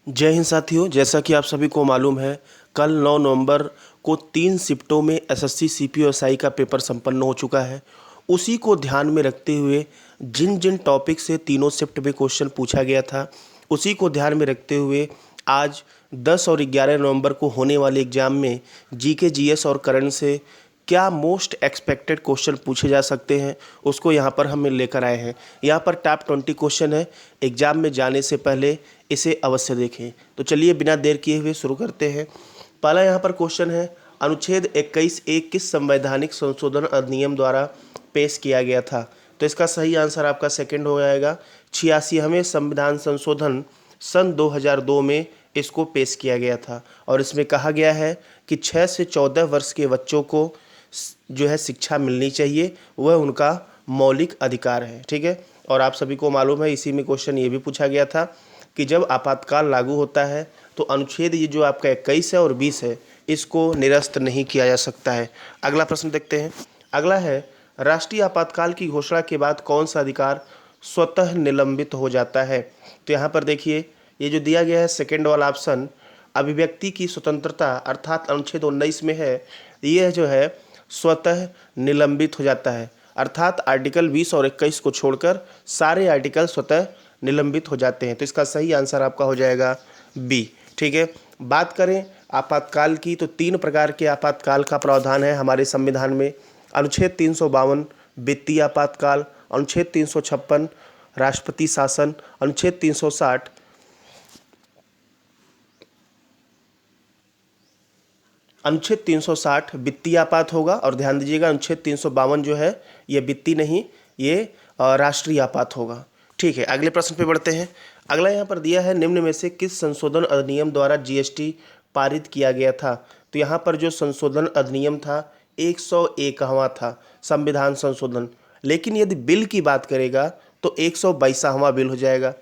जय हिंद साथियों, जैसा कि आप सभी को मालूम है, कल 9 नवंबर को 3 शिफ्टों में एसएससी सीपीओएसआई का पेपर संपन्न हो चुका है। उसी को ध्यान में रखते हुए जिन जिन टॉपिक से तीनों शिफ्ट में क्वेश्चन पूछा गया था, उसी को ध्यान में रखते हुए आज 10 और 11 नवंबर को होने वाले एग्जाम में जीके जीएस और करंट से क्या मोस्ट एक्सपेक्टेड क्वेश्चन पूछे जा सकते हैं, उसको यहाँ पर हम लेकर आए हैं। यहाँ पर टॉप 20 क्वेश्चन है। एग्जाम में जाने से पहले इसे अवश्य देखें। तो चलिए बिना देर किए हुए शुरू करते हैं। पहला यहाँ पर क्वेश्चन है, अनुच्छेद 21(a) किस संवैधानिक संशोधन अधिनियम द्वारा पेश किया गया था? तो इसका सही आंसर आपका सेकंड हो जाएगा। 86वें संविधान संशोधन सन 2002 में इसको पेश किया गया था और इसमें कहा गया है कि 6 से 14 वर्ष के बच्चों को जो है शिक्षा मिलनी चाहिए, वह उनका मौलिक अधिकार है। ठीक है, और आप सभी को मालूम है इसी में क्वेश्चन ये भी पूछा गया था कि जब आपातकाल लागू होता है तो अनुच्छेद ये जो आपका 21 है और 20 है, इसको निरस्त नहीं किया जा सकता है। अगला प्रश्न देखते हैं। अगला है, राष्ट्रीय आपातकाल की घोषणा के बाद कौन सा अधिकार स्वतः निलंबित हो जाता है? तो यहाँ पर देखिए, ये जो दिया गया है सेकेंड वाला ऑप्शन, अभिव्यक्ति की स्वतंत्रता अर्थात अनुच्छेद 19 में है, ये जो है स्वतः निलंबित हो जाता है। अर्थात आर्टिकल 20 और 21 को छोड़कर सारे आर्टिकल स्वतः निलंबित हो जाते हैं। तो इसका सही आंसर आपका हो जाएगा बी। ठीक है, बात करें आपातकाल की तो 3 प्रकार के आपातकाल का प्रावधान है हमारे संविधान में। अनुच्छेद 352 वित्तीय आपातकाल, अनुच्छेद 356 राष्ट्रपति शासन, अनुच्छेद 360 अनुच्छेद 360 वित्तीय आपात होगा। और ध्यान दीजिएगा अनुच्छेद 352 जो है ये वित्तीय नहीं, ये राष्ट्रीय आपात होगा। ठीक है, अगले प्रश्न पे बढ़ते हैं। अगला यहाँ पर दिया है, निम्न में से किस संशोधन अधिनियम द्वारा जीएसटी पारित किया गया था? तो यहाँ पर जो संशोधन अधिनियम था 101वां था संविधान संशोधन, लेकिन यदि बिल की बात करेगा तो 122वां बिल हो जाएगा।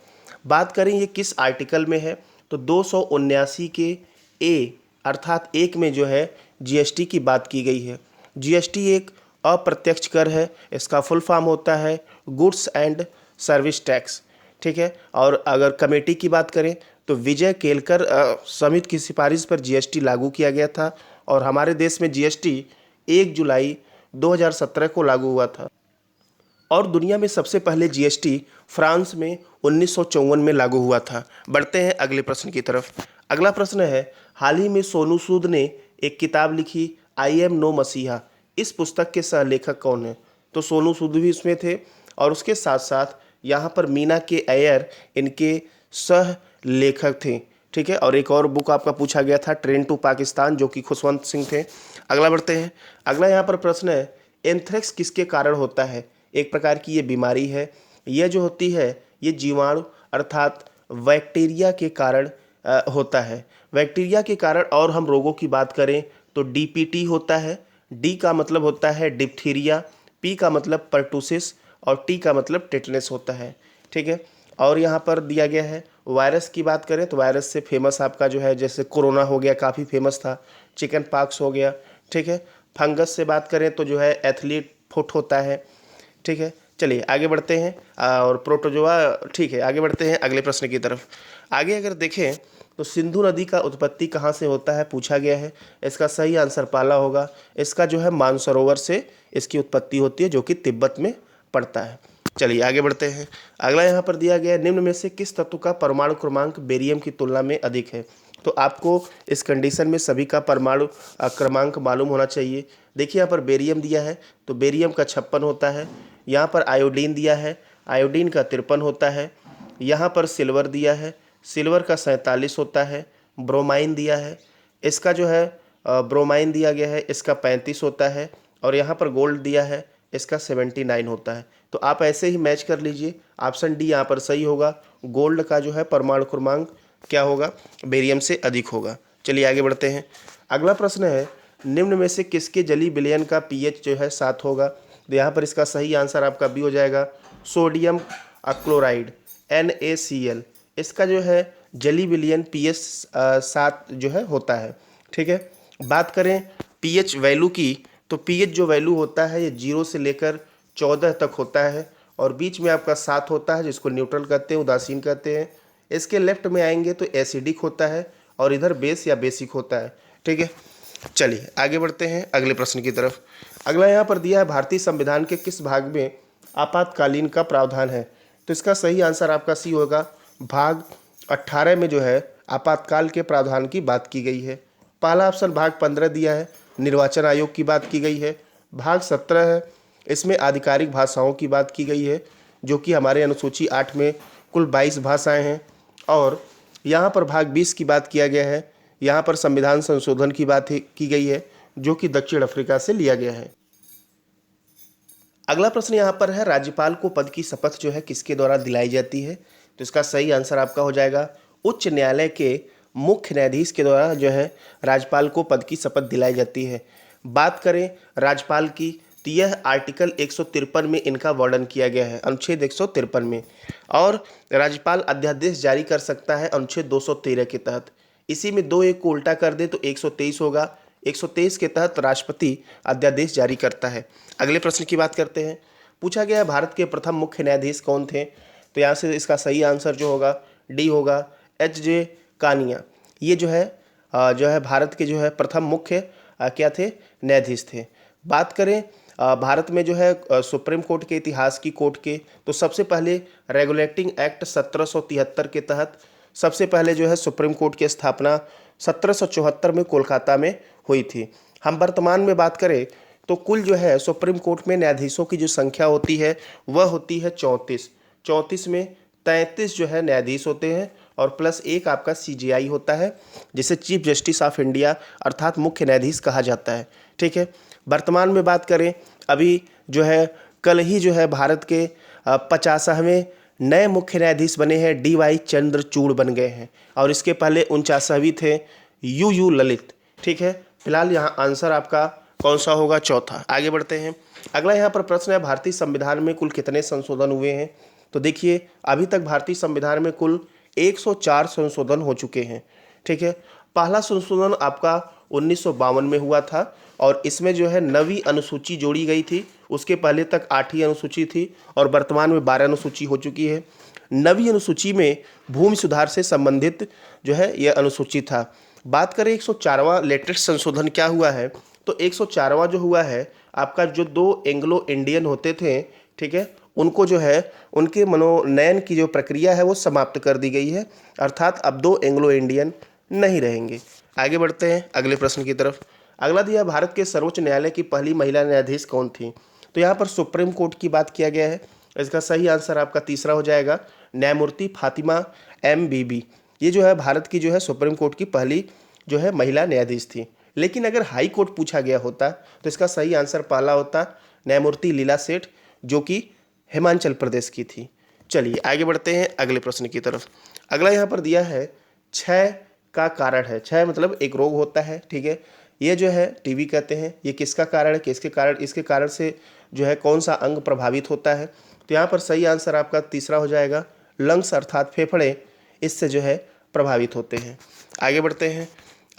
बात करें ये किस आर्टिकल में है, तो 279 के ए अर्थात एक में जो है जीएसटी की बात की गई है। जीएसटी एक अप्रत्यक्ष कर है, इसका फुल फॉर्म होता है गुड्स एंड सर्विस टैक्स। ठीक है, और अगर कमेटी की बात करें तो विजय केलकर समिति की सिफारिश पर जीएसटी लागू किया गया था और हमारे देश में जीएसटी 1 जुलाई 2017 को लागू हुआ था और दुनिया में सबसे पहले जीएसटी फ्रांस में 1954 में लागू हुआ था। बढ़ते हैं अगले प्रश्न की तरफ। अगला प्रश्न है, हाल ही में सोनू सूद ने एक किताब लिखी आई एम नो मसीहा, इस पुस्तक के सह लेखक कौन है? तो सोनू सूद भी इसमें थे और उसके साथ साथ यहाँ पर मीना के अय्यर इनके सह लेखक थे। ठीक है, और एक और बुक आपका पूछा गया था ट्रेन टू पाकिस्तान, जो कि खुशवंत सिंह थे। अगला बढ़ते हैं। अगला यहाँ पर प्रश्न है, एंथ्रेक्स किसके कारण होता है? एक प्रकार की ये बीमारी है। यह जो होती है ये जीवाणु अर्थात बैक्टीरिया के कारण होता है। बैक्टीरिया के कारण और हम रोगों की बात करें तो डीपीटी होता है। डी का मतलब होता है डिप्थीरिया, पी का मतलब पर्टूसिस और टी का मतलब टेटनस होता है। ठीक है, और यहाँ पर दिया गया है वायरस की बात करें तो वायरस से फेमस आपका जो है जैसे कोरोना हो गया, काफ़ी फेमस था। चिकन पॉक्स हो गया। ठीक है, फंगस से बात करें तो जो है एथलीट फुट होता है। ठीक है, चलिए आगे बढ़ते हैं और प्रोटोजोआ। ठीक है, आगे बढ़ते हैं अगले प्रश्न की तरफ। आगे अगर देखें तो सिंधु नदी का उत्पत्ति कहाँ से होता है पूछा गया है। इसका सही आंसर पाला होगा। इसका जो है मानसरोवर से इसकी उत्पत्ति होती है जो कि तिब्बत में पड़ता है। चलिए आगे बढ़ते हैं। अगला यहाँ पर दिया गया है, निम्न में से किस तत्व का परमाणु क्रमांक बेरियम की तुलना में अधिक है? तो आपको इस कंडीशन में सभी का परमाणु क्रमांक मालूम होना चाहिए। देखिए यहाँ पर बेरियम दिया है तो बेरियम का 56 होता है। यहाँ पर आयोडीन दिया है, आयोडीन का 53 होता है। यहाँ पर सिल्वर दिया है, सिल्वर का 47 होता है। ब्रोमाइन दिया है, इसका जो है ब्रोमाइन दिया गया है, इसका 35 होता है। और यहाँ पर गोल्ड दिया है, इसका 79 होता है। तो आप ऐसे ही मैच कर लीजिए, ऑप्शन डी यहाँ पर सही होगा। गोल्ड का जो है परमाणु क्रमांक क्या होगा, बेरियम से अधिक होगा। चलिए आगे बढ़ते हैं। अगला प्रश्न है, निम्न में से किसके जलीय विलयन का पीएच जो है 7 होगा? तो यहाँ पर इसका सही आंसर आपका बी हो जाएगा, सोडियम क्लोराइड NaCl। इसका जो है जलीय विलयन पीएच 7 जो है होता है। ठीक है, बात करें पीएच वैल्यू की तो पीएच जो वैल्यू होता है ये 0 से लेकर 14 तक होता है और बीच में आपका 7 होता है जिसको न्यूट्रल कहते हैं, उदासीन कहते हैं। इसके लेफ्ट में आएंगे तो एसिडिक होता है और इधर बेस या बेसिक होता है। ठीक है, चलिए आगे बढ़ते हैं अगले प्रश्न की तरफ। अगला यहाँ पर दिया है भारतीय संविधान के किस भाग में आपातकालीन का प्रावधान है। तो इसका सही आंसर आपका सी होगा। भाग 18 में जो है आपातकाल के प्रावधान की बात की गई है। पहला ऑप्शन भाग 15 दिया है, निर्वाचन आयोग की बात की गई है। भाग 17 है, इसमें आधिकारिक भाषाओं की बात की गई है, जो कि हमारे अनुसूची 8 में कुल 22 भाषाएं हैं। और यहाँ पर भाग 20 की बात किया गया है, यहाँ पर संविधान संशोधन की बात की गई है, जो कि दक्षिण अफ्रीका से लिया गया है। अगला प्रश्न यहाँ पर है, राज्यपाल को पद की शपथ जो है किसके द्वारा दिलाई जाती है। तो इसका सही आंसर आपका हो जाएगा उच्च न्यायालय के मुख्य न्यायाधीश के द्वारा जो है राज्यपाल को पद की शपथ दिलाई जाती है। बात करें राज्यपाल की, तो यह आर्टिकल 153 में इनका वर्णन किया गया है, अनुच्छेद 153 में। और राज्यपाल अध्यादेश जारी कर सकता है अनुच्छेद 213 के तहत। इसी में 2 को उल्टा कर दे तो 123 होगा। 123 के तहत राष्ट्रपति अध्यादेश जारी करता है। अगले प्रश्न की बात करते हैं। पूछा गया है भारत के प्रथम मुख्य न्यायाधीश कौन थे। तो यहाँ से इसका सही आंसर जो होगा डी होगा, एच.जे. कानिया। ये जो है भारत के जो है प्रथम मुख्य क्या थे, न्यायाधीश थे। बात करें भारत में जो है सुप्रीम कोर्ट के इतिहास की कोर्ट के, तो सबसे पहले रेगुलेटिंग एक्ट 1773 के तहत सबसे पहले जो है सुप्रीम कोर्ट की स्थापना 1774 में कोलकाता में हुई थी। हम वर्तमान में बात करें तो कुल जो है सुप्रीम कोर्ट में न्यायाधीशों की जो संख्या होती है वह होती है 34। 34 में 33 जो है न्यायाधीश होते हैं और प्लस 1 आपका CJI होता है, जिसे चीफ जस्टिस ऑफ इंडिया अर्थात मुख्य न्यायाधीश कहा जाता है। ठीक है, वर्तमान में बात करें, अभी जो है कल ही जो है भारत के 50वें नए मुख्य न्यायाधीश बने हैं, DY चंद्रचूड़ बन गए हैं। और इसके पहले 49वीं थे UU ललित। ठीक है, फिलहाल यहाँ आंसर आपका कौन सा होगा, चौथा। आगे बढ़ते हैं। अगला यहाँ पर प्रश्न है, भारतीय संविधान में कुल कितने संशोधन हुए हैं। तो देखिए अभी तक भारतीय संविधान में कुल 104 संशोधन हो चुके हैं। ठीक है, पहला संशोधन आपका 1952 में हुआ था और इसमें जो है 9वीं अनुसूची जोड़ी गई थी। उसके पहले तक 8वीं अनुसूची थी और वर्तमान में 12 अनुसूची हो चुकी है। 9वीं अनुसूची में भूमि सुधार से संबंधित जो है यह अनुसूची था। बात करें 104वां लेटेस्ट संशोधन क्या हुआ है, तो 104वां जो हुआ है आपका जो 2 एंग्लो इंडियन होते थे, ठीक है, उनको जो है उनके मनोनयन की जो प्रक्रिया है वो समाप्त कर दी गई है, अर्थात अब 2 एंग्लो इंडियन नहीं रहेंगे। आगे बढ़ते हैं अगले प्रश्न की तरफ। अगला दिया, भारत के सर्वोच्च न्यायालय की पहली महिला न्यायाधीश कौन थी। तो यहाँ पर सुप्रीम कोर्ट की बात किया गया है। इसका सही आंसर आपका तीसरा हो जाएगा, न्यायमूर्ति फातिमा MBB। ये जो है भारत की जो है सुप्रीम कोर्ट की पहली जो है महिला न्यायाधीश थी। लेकिन अगर हाई कोर्ट पूछा गया होता तो इसका सही आंसर पहला होता, न्यायमूर्ति लीला सेठ, जो कि हिमाचल प्रदेश की थी। चलिए आगे बढ़ते हैं अगले प्रश्न की तरफ। अगला यहाँ पर दिया है, क्षय का कारण है। क्षय मतलब एक रोग होता है। ठीक है, ये जो है TB कहते हैं। ये किसका कारण है, किसके कारण, इसके कारण से जो है कौन सा अंग प्रभावित होता है। तो यहाँ पर सही आंसर आपका तीसरा हो जाएगा, लंग्स अर्थात फेफड़े इससे जो है प्रभावित होते हैं। आगे बढ़ते हैं।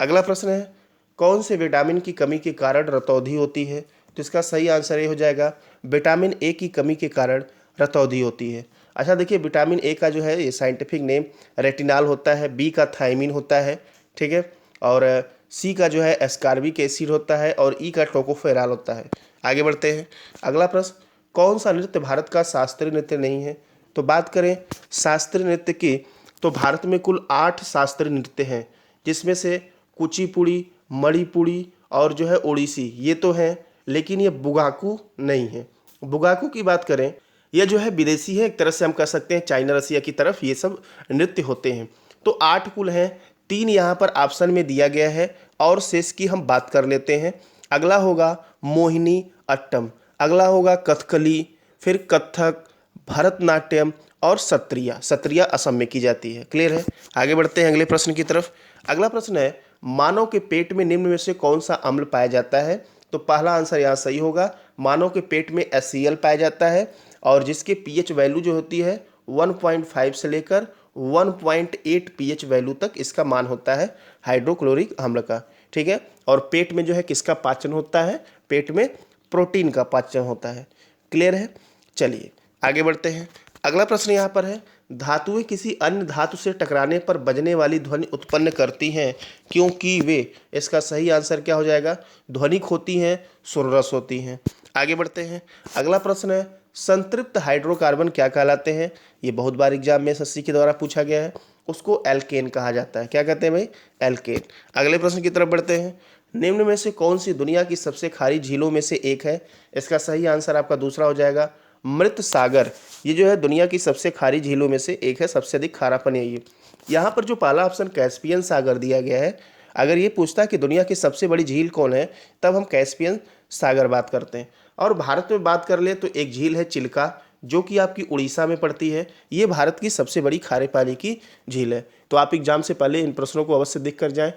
अगला प्रश्न है, कौन से विटामिन की कमी के कारण रतौंधी होती है। तो इसका सही आंसर ये हो जाएगा, विटामिन A की कमी के कारण रतौंधी होती है। अच्छा देखिए, विटामिन A का जो है ये साइंटिफिक नेम रेटिनॉल होता है, B का थायमिन होता है, ठीक है, और C का जो है एस्कॉर्बिक एसिड होता है और E का टोकोफेरॉल होता है। आगे बढ़ते हैं। अगला प्रश्न, कौन सा नृत्य भारत का शास्त्रीय नृत्य नहीं है। तो बात करें शास्त्रीय नृत्य की, तो भारत में कुल 8 शास्त्रीय नृत्य हैं, जिसमें से कुचिपुड़ी, मणिपुरी और जो है ओडिसी ये तो हैं, लेकिन ये बुगाकू नहीं है। बुगाकू की बात करें, यह जो है विदेशी है, एक तरह से हम कह सकते हैं चाइना रसिया की तरफ ये सब नृत्य होते हैं। तो 8 कुल हैं, 3 यहाँ पर ऑप्शन में दिया गया है और शेष की हम बात कर लेते हैं। अगला होगा मोहिनी अट्टम, अगला होगा कथकली, फिर कथक, भरतनाट्यम और सत्रिया असम में की जाती है। क्लियर है। आगे बढ़ते हैं अगले प्रश्न की तरफ। अगला प्रश्न है, मानव के पेट में निम्न में से कौन सा अम्ल पाया जाता है। तो पहला आंसर यहाँ सही होगा, मानव के पेट में HCl पाया जाता है और जिसके pH वैल्यू जो होती है 1.5 से लेकर 1.8 pH वैल्यू तक इसका मान होता है हाइड्रोक्लोरिक अम्ल का। ठीक है, और पेट में जो है किसका पाचन होता है, पेट में प्रोटीन का पाचन होता है। क्लियर है। चलिए आगे बढ़ते हैं। अगला प्रश्न यहाँ पर है, धातुएं किसी अन्य धातु से टकराने पर बजने वाली ध्वनि उत्पन्न करती हैं क्योंकि वे, इसका सही आंसर क्या हो जाएगा, ध्वनिक होती हैं, सुररस होती हैं। आगे बढ़ते हैं। अगला प्रश्न है, संतृप्त हाइड्रोकार्बन क्या कहलाते हैं? ये बहुत बार एग्जाम में एसएससी के द्वारा पूछा गया है। उसको एल्केन कहा जाता है। क्या कहते हैं भाई? एल्केन। अगले प्रश्न की तरफ बढ़ते हैं। निम्न में से कौन सी दुनिया की सबसे खारी झीलों में से एक है? इसका सही आंसर आपका दूसरा हो जाएगा, मृत सागर। ये जो है दुनिया की सबसे खारी झीलों में से एक है, सबसे अधिक खारापन है ये। यहाँ पर जो पहला ऑप्शन कैस्पियन सागर दिया गया है, अगर ये पूछता है कि दुनिया की सबसे बड़ी झील कौन है, तब हम कैस्पियन सागर बात करते हैं। और भारत में बात कर ले तो एक झील है चिल्का, जो कि आपकी उड़ीसा में पड़ती है। ये भारत की सबसे बड़ी खारे पानी की झील है। तो आप एग्जाम से पहले इन प्रश्नों को अवश्य देख कर जाएं।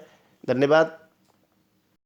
धन्यवाद।